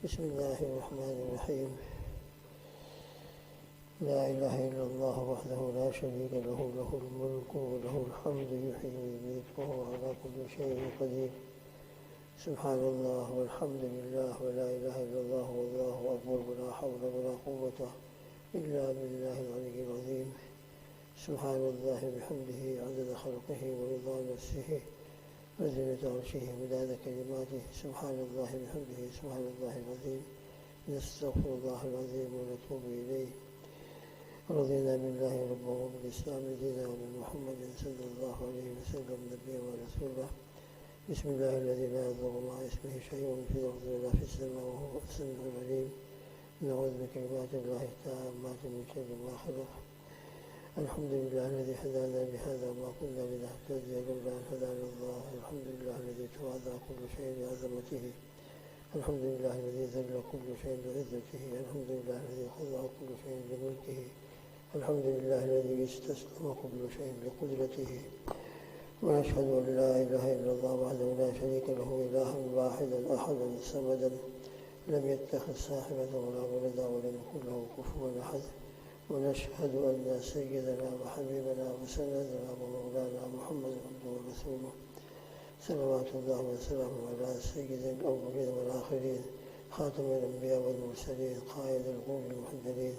بسم الله الرحمن الرحيم. لا إله إلا الله وحده لا شريك له، له الملك وله الحمد يحيي ويميت وهو على كل شيء قدير. سبحان الله والحمد لله ولا إله إلا الله والله أكبر ولا حول ولا قوة إلا بالله العلي العظيم. سبحان الله بحمده عدد خلقه ورضا نفسه وزنة عرشه ومداد كلماته. سبحان الله بحمده سبحان الله العظيم. نستغفر الله العظيم ونتوب إليه. رضينا بالله ربا وبالإسلام دينا وبمحمد صلى الله عليه وسلم نبيا ورسولا. بسم الله الذي لا يضر مع اسمه شيء في الأرض ولا في السماء وهو السميع العليم. نعوذ بكلمات الله التامات من شر ما خلق. الحمد لله الذي هدانا لهذا وما كنا لنهتدي لولا أن هدانا الله. الحمد لله الذي تواضع كل شيء بعظمته. الحمد لله الذي ذل كل شيء بعزته. الحمد لله الذي خضع كل شيء بملكه. الحمد لله الذي استسلم كل شيء بقدرته. ونشهد أن لا إله إلا الله وحده لا شريك له، إلها واحدا أحدا صمدا لم يتخذ صاحبة ولا ولدا ولم يكن له كفوا أحد. ونشهد أن سيدنا وحبيبنا وسندنا ومولانا محمد عبده ورسوله صلوات الله وسلامه على سيد الأولين والآخرين، خاتم الأنبياء والمرسلين، قائد القوم المحجلين،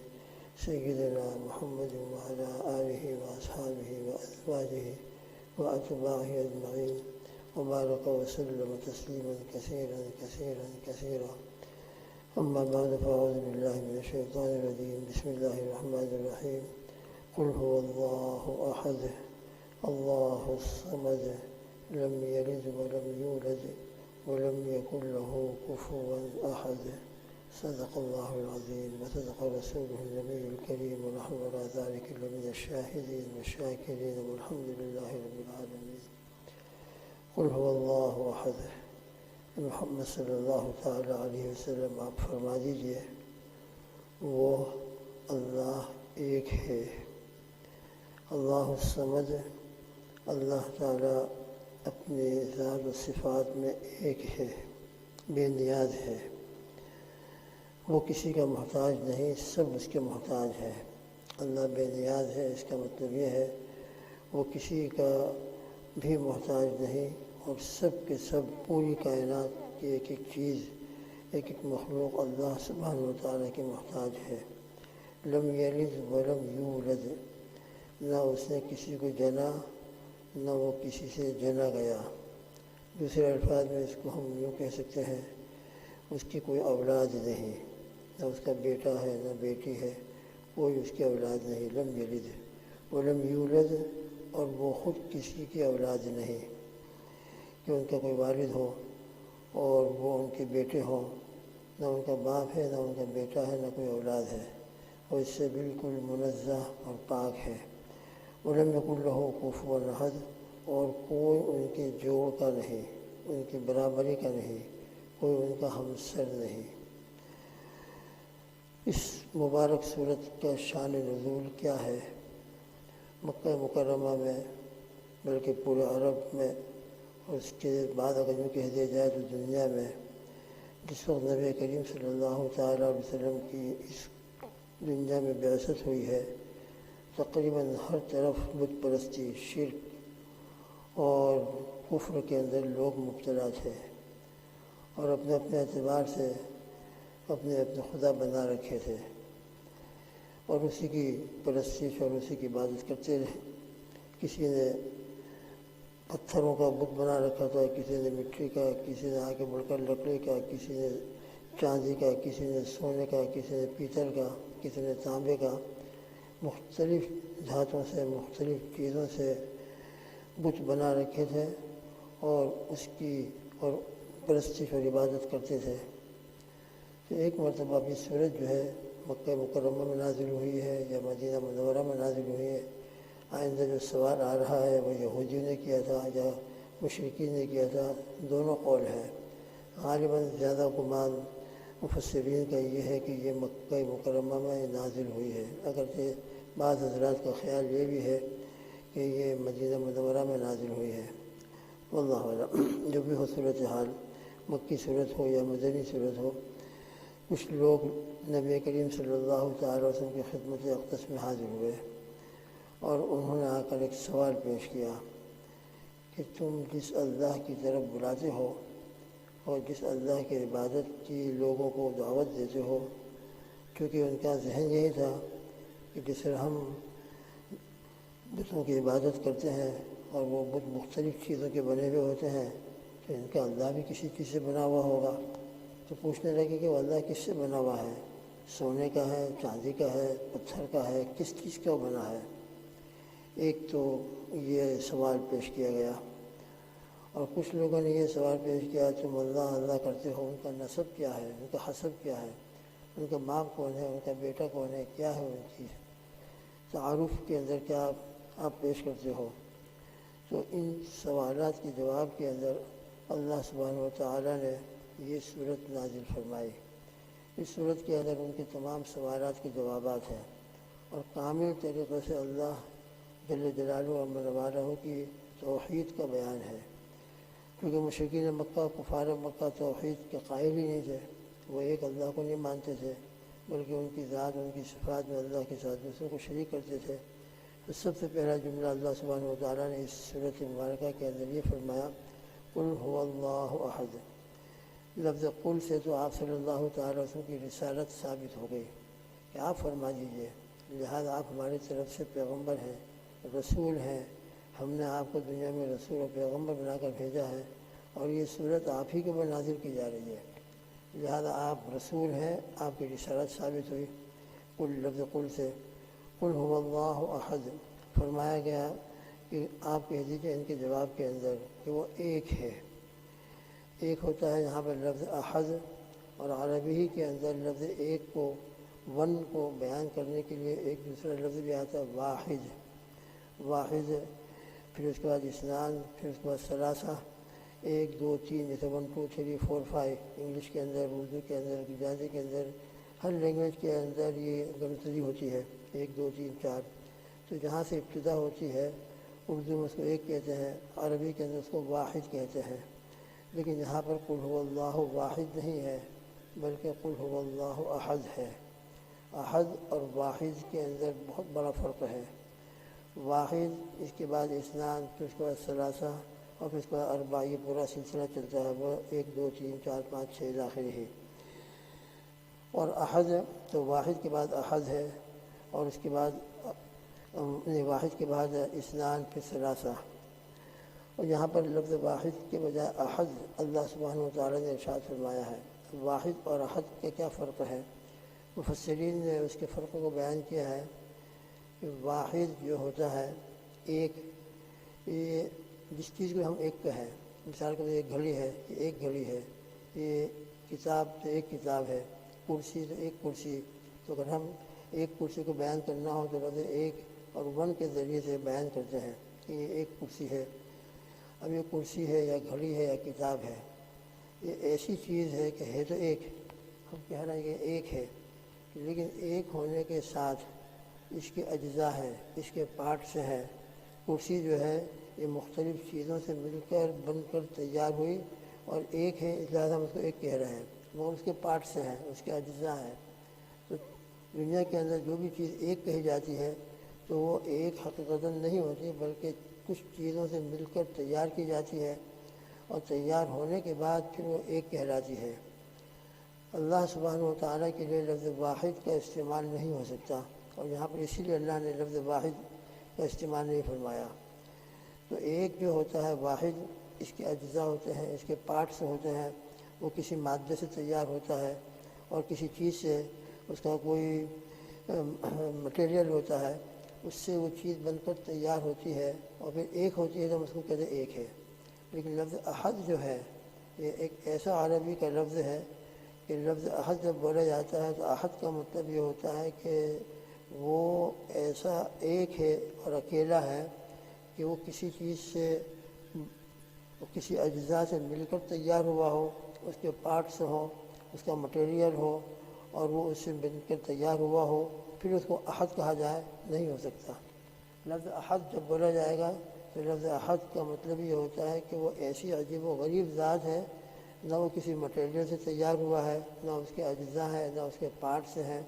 سيدنا محمد وعلى آله وأصحابه وأزواجه وأتباعه أجمعين، وبارك وسلم تسليما كثيرا كثيرا كثيرا. أما بعد، فأعوذ بالله من الشيطان الرجيم. بسم الله الرحمن الرحيم. قل هو الله أحد الله الصمد لم يلد ولم يولد ولم يكن له كفوا أحد. صدق الله العظيم وصدق رسوله النبي الكريم، ونحن على ذلك لمن الشاهدين والشاكرين، والحمد لله رب العالمين. قل هو الله أحد. محمد صلی اللہ تعالیٰ علیہ وسلم آپ فرما دیجئے وہ اللہ ایک ہے، اللہ الصمد، اللہ تعالیٰ اپنے ذات و صفات میں ایک ہے، بے نیاز ہے، وہ کسی کا محتاج نہیں، سب اس کے محتاج ہے۔ اللہ بے نیاز ہے، اس کا مطلب یہ ہے وہ کسی کا بھی محتاج نہیں، اور سب کے سب پوری کائنات کی ایک ایک چیز، ایک ایک مخلوق اللہ سبحانہ و تعالیٰ کی محتاج ہے۔ لم یلد ولم یولد، نہ اس نے کسی کو جنا، نہ وہ کسی سے جنا گیا۔ دوسرے الفاظ میں اس کو ہم یوں کہہ سکتے ہیں، اس کی کوئی اولاد نہیں، نہ اس کا بیٹا ہے نہ بیٹی ہے، کوئی اس کی اولاد نہیں۔ لم یلد ولم یولد، اور وہ خود کسی کی اولاد نہیں کہ ان کا کوئی والد ہو اور وہ ان کے بیٹے ہوں، نہ ان کا باپ ہے نہ ان کا بیٹا ہے نہ کوئی اولاد ہے، وہ اس سے بالکل منزہ اور پاک ہے۔ ولم یکن لہ کفوا احد، اور کوئی ان کے جوڑ کا نہیں، ان کی برابری کا نہیں، کوئی ان کا ہمسر نہیں۔ اس مبارک صورت کا شان نزول کیا ہے؟ مکہ مکرمہ میں، بلکہ پورے عرب میں، اور اس کے بعد اگر یوں کہہ دیا جائے تو دنیا میں، جس وقت نبی کریم صلی اللہ تعالیٰ علیہ وسلم کی اس دنیا میں بعثت ہوئی ہے، تقریباً ہر طرف بت پرستی، شرک اور کفر کے اندر لوگ مبتلا تھے، اور اپنے اپنے اعتبار سے اپنے اپنے خدا بنا رکھے تھے، اور اسی کی پرستش اور اسی کی عبادت کرتے رہے۔ کسی نے پتھروں کا بت بنا رکھا تھا، کسی نے مٹی کا، کسی نے آگے بڑھ کر لکڑی کا، کسی نے چاندی کا، کسی نے سونے کا، کسی نے پیتل کا، کسی نے تانبے کا، مختلف دھاتوں سے، مختلف چیزوں سے بت بنا رکھے تھے، اور اس کی اور پرستش اور عبادت کرتے تھے۔ تو ایک مرتبہ بھی سورج جو ہے مکہ مکرمہ میں نازل ہوئی ہے یا مدینہ منورہ میں نازل ہوئی ہے۔ آئندہ جو سوال آ رہا ہے وہ یہودیوں نے کیا تھا یا مشرکین نے کیا تھا، دونوں قول ہیں۔ غالباً زیادہ گمان مفسرین کا یہ ہے کہ یہ مکہ مکرمہ میں نازل ہوئی ہے، اگرچہ بعض حضرات کا خیال یہ بھی ہے کہ یہ مدینہ منورہ میں نازل ہوئی ہے۔ واللہ اعلم۔ جو بھی ہو صورتحال، مکی صورت ہو یا مدنی صورت ہو، کچھ لوگ نبی کریم صلی اللہ تعالی وسلم کی خدمت اقدس میں حاضر ہوئے اور انہوں نے آ کر ایک سوال پیش کیا کہ تم جس اللہ کی طرف بلاتے ہو اور جس اللہ کی عبادت کی لوگوں کو دعوت دیتے ہو، کیونکہ ان کا ذہن یہی تھا کہ جس طرح ہم بتوں کی عبادت کرتے ہیں اور وہ بت مختلف چیزوں کے بنے ہوئے ہوتے ہیں، تو ان کا اللہ بھی کسی چیز سے بنا ہوا ہوگا۔ تو پوچھنے لگے کہ وہ اللہ کس سے بنا ہوا ہے، سونے کا ہے، چاندی کا ہے، پتھر کا ہے، کس چیز کا بنا ہے؟ ایک تو یہ سوال پیش کیا گیا، اور کچھ لوگوں نے یہ سوال پیش کیا تم اللہ اللہ کرتے ہو، ان کا نسب کیا ہے، ان کا حسب کیا ہے، ان کا باپ کون ہے، ان کا بیٹا کون ہے، کیا ہے ان کی تعارف کے اندر کیا آپ پیش کرتے ہو؟ تو ان سوالات کے جواب کے اندر اللہ سبحانہ و تعالیٰ نے یہ صورت نازل فرمائی۔ اس صورت کے اندر ان کے تمام سوالات کے جوابات ہیں، اور کامل طریقے سے اللہ جل جلالہ و عز و جلہ کی توحید کا بیان ہے، کیونکہ مشرکین مکہ کفار مکہ توحید کے قائل ہی نہیں تھے، وہ ایک اللہ کو نہیں مانتے تھے، بلکہ ان کی ذات ان کی صفات میں اللہ کے ساتھ دوسروں کو شریک کرتے تھے۔ تو سب سے پہلا جملہ اللہ سبحانہ و تعالیٰ نے اس سورۃ مبارکہ کے اندر یہ فرمایا قل هو اللہ احد۔ لفظ قل سے تو آپ صلی اللہ تعالیٰ وسلم کی رسالت ثابت ہو گئی کہ آپ فرما دیجیے، لہذا آپ ہماری طرف سے پیغمبر ہیں، رسول ہیں، ہم نے آپ کو دنیا میں رسول و پیغمبر بنا کر بھیجا ہے، اور یہ صورت آپ ہی کے اوپر نازل کی جا رہی ہے، لہذا آپ رسول ہیں، آپ کی رسالت ثابت ہوئی۔ قل لفظ قل سے قل هو اللہ احد فرمایا گیا کہ آپ کہہ دیجیے ان کے جواب کے اندر کہ وہ ایک ہے۔ ایک ہوتا ہے یہاں پر لفظ احد، اور عربی ہی کے اندر لفظ ایک کو ون کو بیان کرنے کے لیے ایک دوسرا لفظ بھی آتا ہے واحد۔ واحد، پھر اس کے بعد اثنان، پھر اس کے بعد ثلاثہ، 1 2 3، جیسے 1 2 3 4 5 انگلش کے اندر، اردو کے اندر، گجراتی کے اندر، ہر لینگویج کے اندر یہ گنتری ہوتی ہے 1 2 3 4۔ تو جہاں سے ابتدا ہوتی ہے اردو میں اس کو ایک کہتے ہیں، عربی کے اندر اس کو واحد کہتے ہیں، لیکن یہاں پر قل هو اللہ واحد نہیں ہے، بلکہ قل هو اللہ احد ہے۔ احد اور واحد کے اندر بہت بڑا فرق ہے۔ واحد، اس کے بعد اثنان، پھر اس کے بعد ثلاثہ، اور پھر اس کے بعد اربع، یہ پورا سلسلہ چلتا ہے، وہ 1 2 3 4 5 6 آخری ہے۔ اور احد تو واحد کے بعد احد ہے، اور اس کے بعد واحد کے بعد اثنان، پھر ثلاثہ۔ اور یہاں پر لفظ واحد کے بجائے احد اللہ سبحانہ و تعالیٰ نے ارشاد فرمایا ہے۔ واحد اور احد کا کیا فرق ہے؟ مفسرین نے اس کے فرق کو بیان کیا ہے کہ واحد جو ہوتا ہے ایک، یہ جس چیز کو ہم ایک کہیں، مثال کے طور ایک گھڑی ہے، یہ ایک گھڑی ہے، یہ کتاب تو ایک کتاب ہے، کرسی تو ایک کرسی، تو اگر ہم ایک کرسی کو بیان کرنا ہو تو لفظ ایک اور ون کے ذریعے سے بیان کرتے ہیں کہ یہ ایک کرسی ہے۔ اب یہ کرسی ہے یا گھڑی ہے یا کتاب ہے، یہ ایسی چیز ہے کہ ہے تو ایک، ہم کہہ رہے ہیں کہ ایک ہے، لیکن ایک ہونے کے ساتھ اس کے اجزاء ہیں، اس کے پارٹس ہیں۔ کرسی جو ہے یہ مختلف چیزوں سے مل کر بن کر تیار ہوئی اور ایک ہے، اس لحاظ ہم اس کو ایک کہہ رہے ہیں، وہ اس کے پارٹس ہیں، اس کے اجزاء ہیں۔ تو دنیا کے اندر جو بھی چیز ایک کہی جاتی ہے تو وہ ایک حقیقتاً نہیں ہوتی، بلکہ کچھ چیزوں سے مل کر تیار کی جاتی ہے، اور تیار ہونے کے بعد پھر وہ ایک کہلاتی ہے۔ اللہ سبحانہ و تعالیٰ کے لیے لفظ واحد کا استعمال نہیں ہو سکتا، اور یہاں پر اسی لیے اللہ نے لفظ واحد کا استعمال نہیں فرمایا۔ تو ایک جو ہوتا ہے واحد، اس کے اجزاء ہوتے ہیں، اس کے پارٹس ہوتے ہیں، وہ کسی مادے سے تیار ہوتا ہے اور کسی چیز سے اس کا کوئی مٹیریل ہوتا ہے، اس سے وہ چیز بن کر تیار ہوتی ہے اور پھر ایک ہوتی ہے، تو ہم اس کو کہتے ہیں ایک ہے۔ لیکن لفظ احد جو ہے یہ ایک ایسا عربی کا لفظ ہے کہ لفظ احد جب بولا جاتا ہے تو احد کا مطلب یہ ہوتا ہے کہ وہ ایسا ایک ہے اور اکیلا ہے کہ وہ کسی چیز سے، کسی اجزاء سے مل کر تیار ہوا ہو، اس کے پارٹس ہوں، اس کا مٹیریل ہو، اور وہ اس سے مل کر تیار ہوا ہو، پھر اس کو احد کہا جائے، نہیں ہو سکتا۔ لفظ احد جب بولا جائے گا تو لفظ احد کا مطلب یہ ہوتا ہے کہ وہ ایسی عجیب و غریب ذات ہے نہ وہ کسی مٹیریل سے تیار ہوا ہے، نہ اس کے اجزاء ہیں، نہ اس کے پارٹس ہیں،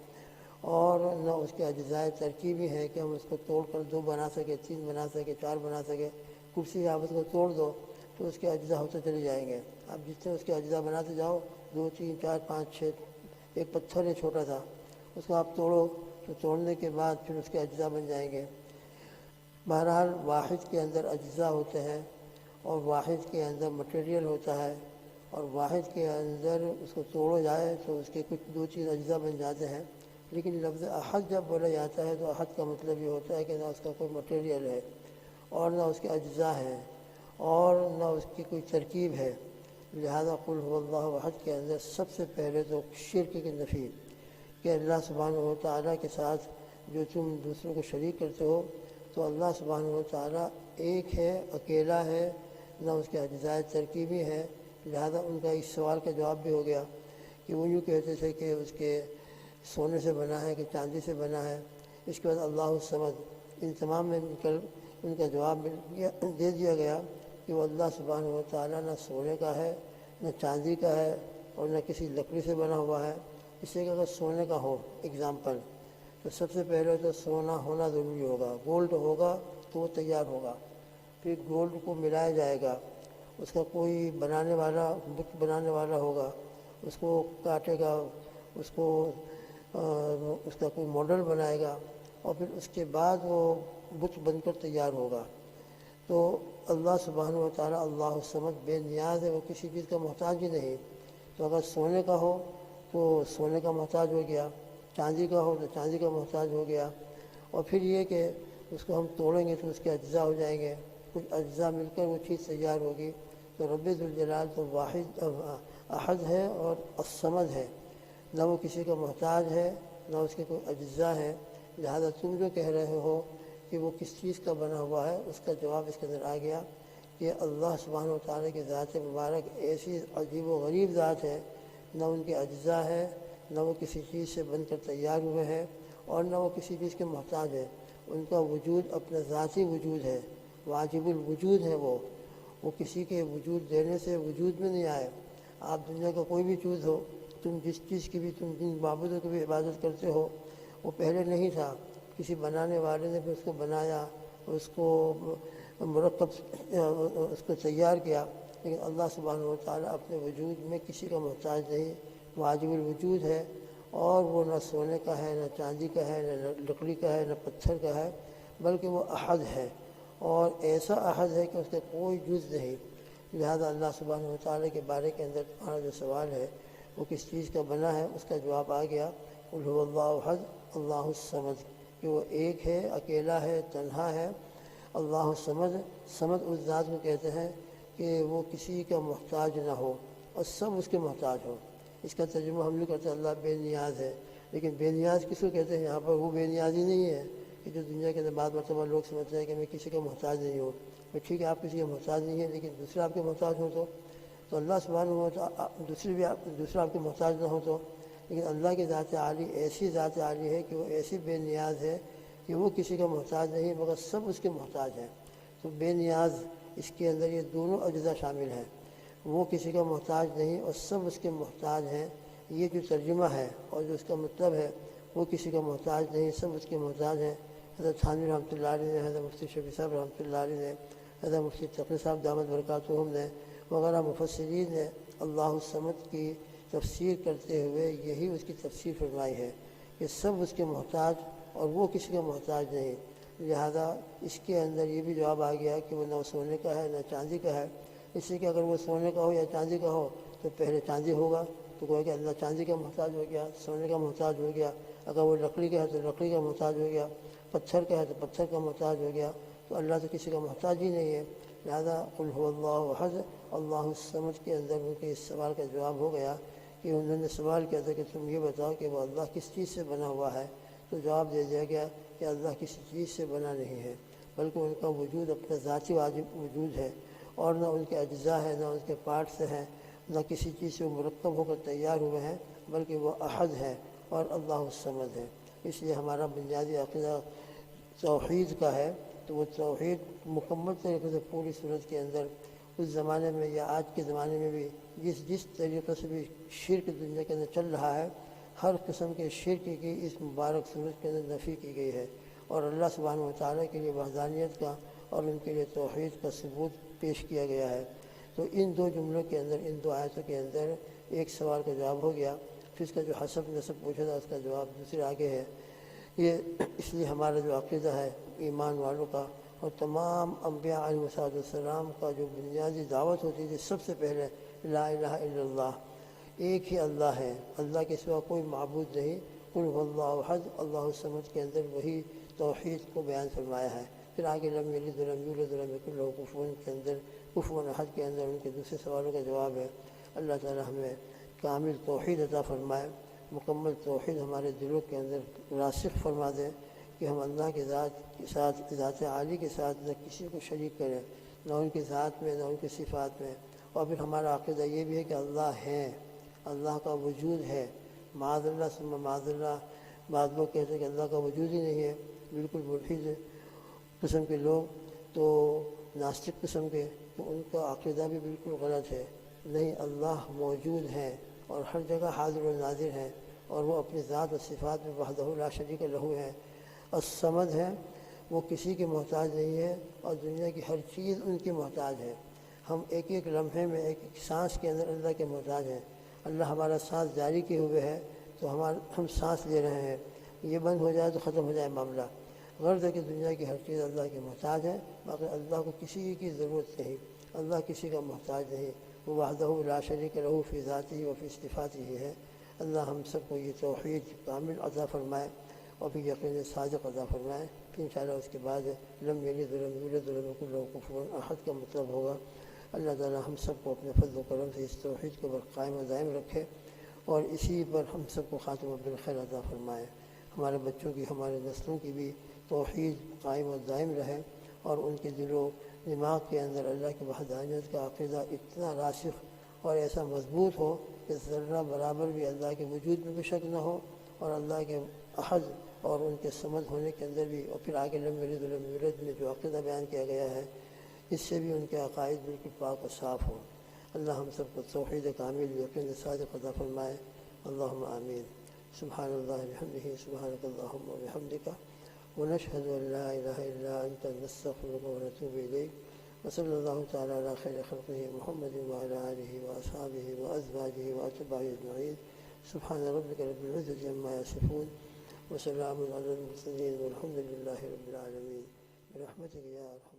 اور نہ اس کے اجزاء ترکیبی ہیں کہ ہم اس کو توڑ کر 2 بنا سکیں، 3 بنا سکیں، 4 بنا سکیں۔ کرسی آپ اس کو توڑ دو تو اس کے اجزاء ہوتے چلے جائیں گے، آپ جتنے اس کے اجزاء بناتے جاؤ 2 3 4 5 6۔ ایک پتھر ہے چھوٹا سا، اس کو آپ توڑو تو توڑنے کے بعد پھر اس کے اجزاء بن جائیں گے۔ بہرحال واحد کے اندر اجزاء ہوتے ہیں، اور واحد کے اندر مٹیریل ہوتا ہے، اور واحد کے اندر اس کو توڑا جائے تو اس کے کچھ 2 3 اجزاء بن جاتے ہیں۔ لیکن لفظ احد جب بولا جاتا ہے تو احد کا مطلب یہ ہوتا ہے کہ نہ اس کا کوئی مٹیریل ہے، اور نہ اس کے اجزاء ہیں، اور نہ اس کی کوئی ترکیب ہے۔ لہذا قل هو اللہ احد کے اندر سب سے پہلے تو شرک کی نفی، کہ اللہ سبحانہ و تعالیٰ کے ساتھ جو تم دوسروں کو شریک کرتے ہو، تو اللہ سبحانہ و تعالیٰ ایک ہے، اکیلا ہے، نہ اس کے اجزاء ترکیبی ہے۔ لہذا ان کا اس سوال کا جواب بھی ہو گیا کہ وہ یوں کہتے تھے کہ اس کے سونے سے بنا ہے کہ چاندی سے بنا ہے۔ اس کے بعد اللہ الصمد، ان تمام میں مل کر ان کا جواب دے دیا گیا کہ وہ اللہ سبحانہ و تعالیٰ نہ سونے کا ہے، نہ چاندی کا ہے، اور نہ کسی لکڑی سے بنا ہوا ہے۔ اس سے کہ اگر سونے کا ہو اگزامپل، تو سب سے پہلے تو سونا ہونا ضروری ہوگا، گولڈ ہوگا تو وہ تیار ہوگا، پھر گولڈ کو ملایا جائے گا، اس کا کوئی بنانے والا بت بنانے والا ہوگا، اس کو کاٹے گا، اس کو اس کا کوئی ماڈل بنائے گا، اور پھر اس کے بعد وہ بت بن کر تیار ہوگا۔ تو اللہ سبحانہ و تعالیٰ اللہ الصمد بے نیاز ہے، وہ کسی چیز کا محتاج ہی نہیں۔ تو اگر سونے کا ہو تو سونے کا محتاج ہو گیا، چاندی کا ہو تو چاندی کا محتاج ہو گیا، اور پھر یہ کہ اس کو ہم توڑیں گے تو اس کے اجزاء ہو جائیں گے، کچھ اجزاء مل کر وہ چیز تیار ہوگی۔ تو رب ذوالجلال تو واحد احد ہے اور الصمد ہے، نہ وہ کسی کا محتاج ہے، نہ اس کے کوئی اجزاء ہے۔ لہذا تم جو کہہ رہے ہو کہ وہ کس چیز کا بنا ہوا ہے، اس کا جواب اس کے اندر آ گیا کہ اللہ سبحانہ و تعالیٰ کی ذات مبارک ایسی عجیب و غریب ذات ہے، نہ ان کے اجزاء ہے، نہ وہ کسی چیز سے بن کر تیار ہوئے ہیں، اور نہ وہ کسی چیز کے محتاج ہے۔ ان کا وجود اپنا ذاتی وجود ہے، واجب الوجود ہے، وہ کسی کے وجود دینے سے وجود میں نہیں آئے۔ آپ دنیا کا کوئی بھی چیز ہو، تم جس چیز کی بھی تم جن معبودوں کی بھی عبادت کرتے ہو، وہ پہلے نہیں تھا، کسی بنانے والے نے پھر اس کو بنایا، اس کو مرکب اس کو تیار کیا۔ لیکن اللہ سبحانہ و تعالیٰ اپنے وجود میں کسی کا محتاج نہیں، واجب الوجود ہے، اور وہ نہ سونے کا ہے، نہ چاندی کا ہے، نہ لکڑی کا ہے، نہ پتھر کا ہے، بلکہ وہ احد ہے، اور ایسا احد ہے کہ اس کا کوئی جز نہیں۔ لہذا اللہ سبحانہ و تعالیٰ کے بارے کے اندر تمہارا جو سوال ہے وہ کس چیز کا بنا ہے، اس کا جواب آ گیا، قل هو اللہ احد اللہ الصمد، کہ وہ ایک ہے، اکیلا ہے، تنہا ہے۔ اللہ الصمد، صمد اس ذات کو کہتے ہیں کہ وہ کسی کا محتاج نہ ہو اور سب اس کے محتاج ہو۔ اس کا ترجمہ ہم نہیں کرتے اللہ بے نیاز ہے، لیکن بے نیاز کس کو کہتے ہیں؟ یہاں پر وہ بے نیازی نہیں ہے کہ جو دنیا کے اندر بعض مرتبہ لوگ سمجھتے ہیں کہ میں کسی کا محتاج نہیں ہوں۔ ٹھیک ہے، آپ کسی کا محتاج نہیں ہیں، لیکن دوسرے آپ کے محتاج ہوں تو اللہ سبحانہ و تعالیٰ دوسرا آپ کے محتاج نہ ہو تو، لیکن اللہ کی ذات عالی ایسی ذات عالی ہے کہ وہ ایسی بے نیاز ہے کہ وہ کسی کا محتاج نہیں، مگر سب اس کے محتاج ہیں۔ تو بے نیاز، اس کے اندر یہ دونوں اجزاء شامل ہیں، وہ کسی کا محتاج نہیں اور سب اس کے محتاج ہیں۔ یہ جو ترجمہ ہے اور جو اس کا مطلب ہے، وہ کسی کا محتاج نہیں، سب اس کے محتاج ہیں۔ حضرت تھانوی رحمۃ اللہ علیہ نے، حضرت مفتی شفیع صاحب رحمۃ اللہ علیہ نے، حضرت مفتی تقی صاحب دامت برکاتہم نے وغیرہ مفسرین نے اللہ الصمد کی تفسیر کرتے ہوئے یہی اس کی تفسیر فرمائی ہے کہ سب اس کے محتاج اور وہ کسی کا محتاج نہیں۔ لہذا اس کے اندر یہ بھی جواب آ گیا کہ وہ نہ سونے کا ہے نہ چاندی کا ہے، اس لیے کہ اگر وہ سونے کا ہو یا چاندی کا ہو تو پہلے چاندی ہوگا، تو گویا کہ اللہ چاندی کا محتاج ہو گیا، سونے کا محتاج ہو گیا۔ اگر وہ لکڑی کا ہے تو لکڑی کا محتاج ہو گیا، پتھر کا ہے تو پتھر کا محتاج ہو گیا، تو اللہ تو کسی کا محتاج ہی نہیں ہے۔ لہذا قل هو اللہ احد اللہ الصمد کے اندر ان کے اس سوال کا جواب ہو گیا کہ انہوں نے سوال کیا تھا کہ تم یہ بتاؤ کہ وہ اللہ کس چیز سے بنا ہوا ہے، تو جواب دے دیا گیا کہ اللہ کسی چیز سے بنا نہیں ہے، بلکہ ان کا وجود اپنا ذاتی واجب وجود ہے، اور نہ ان کے اجزاء ہیں، نہ ان کے پارٹس ہیں، نہ کسی چیز سے مرکب ہو کر تیار ہوئے ہیں، بلکہ وہ احد ہے اور اللہ الصمد ہے۔ اس لیے ہمارا بنیادی عقیدہ توحید کا ہے، تو وہ توحید مکمل طریقے سے پوری صورت کے اندر اس زمانے میں یا آج کے زمانے میں بھی جس طریقے سے بھی شرک دنیا کے اندر چل رہا ہے، ہر قسم کے شرک کی اس مبارک صورت کے اندر نفی کی گئی ہے، اور اللہ سبحانہ و تعالیٰ کے لیے وحدانیت کا اور ان کے لیے توحید کا ثبوت پیش کیا گیا ہے۔ تو ان دو جملوں کے اندر، ان دو آیتوں کے اندر ایک سوال کا جواب ہو گیا، پھر اس کا جو حسب نسب پوچھا تھا اس کا جواب دوسرے آگے ہے۔ یہ اس لیے ہمارا جو عقیدہ ہے ایمان والوں کا اور تمام انبیاء علیہ السلام کا جو بنیادی دعوت ہوتی تھی سب سے پہلے لا الہ الا اللہ، ایک ہی اللہ ہے، اللہ کے سوا کوئی معبود نہیں، قل هو اللہ احد اللہ الصمد کے اندر وہی توحید کو بیان فرمایا ہے۔ پھر آگے لم یلد ولم یولد ولم یکن لہ کفوا کے اندر، کفوا احد کے اندر ان کے دوسرے سوالوں کا جواب ہے۔ اللہ تعالی ہمیں کامل توحید عطا فرمائے، مکمل توحید ہمارے دلوں کے اندر راسخ فرما دے کہ ہم اللہ کے ذات کے ساتھ، ذات عالی کے ساتھ نہ کسی کو شریک کریں، نہ ان کی ذات میں نہ ان کی صفات میں۔ اور پھر ہمارا عقیدہ یہ بھی ہے کہ اللہ ہے، اللہ کا وجود ہے، معاذ اللہ ثم معاذ اللہ۔ بعض لوگ کہتے ہیں کہ اللہ کا وجود ہی نہیں ہے، بالکل ملحد قسم کے لوگ، تو ناستک قسم کے، تو ان کا عقیدہ بھی بالکل غلط ہے۔ نہیں، اللہ موجود ہے اور ہر جگہ حاضر و ناظر ہے، اور وہ اپنی ذات و صفات میں وحدہ لا شریک لہ ہے، الصمد ہے، وہ کسی کے محتاج نہیں ہے، اور دنیا کی ہر چیز ان کی محتاج ہے۔ ہم ایک ایک لمحے میں، ایک ایک سانس کے اندر اللہ کے محتاج ہیں۔ اللہ ہمارا سانس جاری کیے ہوئے ہے، تو ہم سانس لے رہے ہیں، یہ بند ہو جائے تو ختم ہو جائے معاملہ۔ غرض ہے کہ دنیا کی ہر چیز اللہ کے محتاج ہے، باقی اللہ کو کسی کی ضرورت نہیں، اللہ کسی کا محتاج نہیں، وہ وحدہ لا شریک لہ فی ذاتہ و فی صفاتہ ہے۔ اللہ ہم سب کو یہ توحید کامل عطا فرمائے اور پھر یقین صادق عطا فرمائے۔ پھر انشاءاللہ اس کے بعد لم یلد ولم یولد ولم یکن لہ کفوا احد کا مطلب ہوگا۔ اللہ تعالی ہم سب کو اپنے فضل و کرم سے اس توحید کو قائم و دائم رکھے، اور اسی پر ہم سب کو خاتمہ بالخیر عطا فرمائے۔ ہمارے بچوں کی، ہمارے نسلوں کی بھی توحید قائم و دائم رہے، اور ان کے دل و دماغ کے اندر اللہ کی وحدانیت کا عقیدہ اتنا راسخ اور ایسا مضبوط ہو کہ ذرہ برابر بھی اللہ کے وجود میں بھی شک نہ ہو، اور اللہ کے احد اور ان کے صمد ہونے کے اندر بھی، اور پھر آگے لم یلد ولم یولد میں جو عقیدہ بیان کیا گیا ہے اس سے بھی ان کے عقائد بالکل پاک و صاف ہوں۔ اللہ ہم سب کو توحید کامل یقین صادق عطا فرمائے۔ اللہم آمین۔ سبحان اللہ بحمدہ، سبحانک اللہم وبحمدک، ونشہد ان لا الہ الا انت، نستغفرک ونتوب الیک، وصلی اللہ تعالی علی خیر خلقہ محمد وعلی آلہ واصحابہ وازواجہ واتباعہ اجمعین۔ سبحان ربک رب العزۃ عما یصفون، وسلام علی المرسلین، والحمد للہ رب العالمین، برحمتک یا ارحم